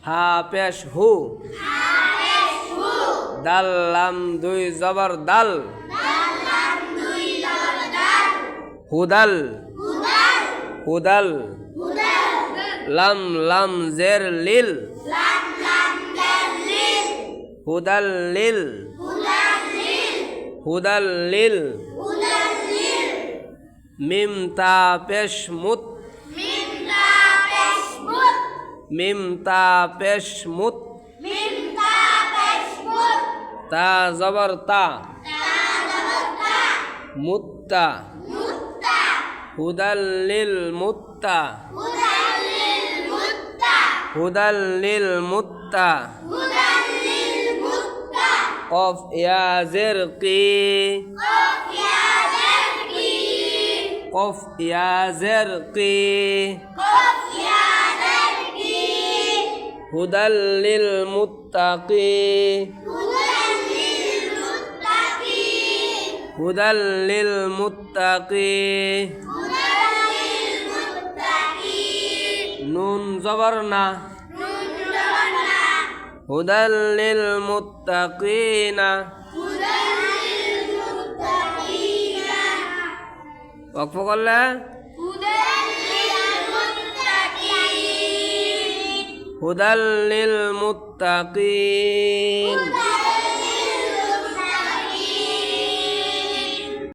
হা পেশ হু দাল লাম দুই জবর দাল হুদাল হুদাল লাম লাম জের লিল হুদাল লিল হুদাল লিল মিম তা পেশ মুত মিম তা পেশ মুত তা জবর তা মুত্তা হুদাল লিল মুত্তা হুদাল লিল মুত্তা কফ ইয়া জের কি কফ ইয়া জের কি হুদাল লিল মুত্তাকি হুদাল লিল মুত্তাকি নুন জবর না হুদাল লিল মুত্তাকিনা ওয়াকফ করলে হুদাল লিল মুত্তাকিন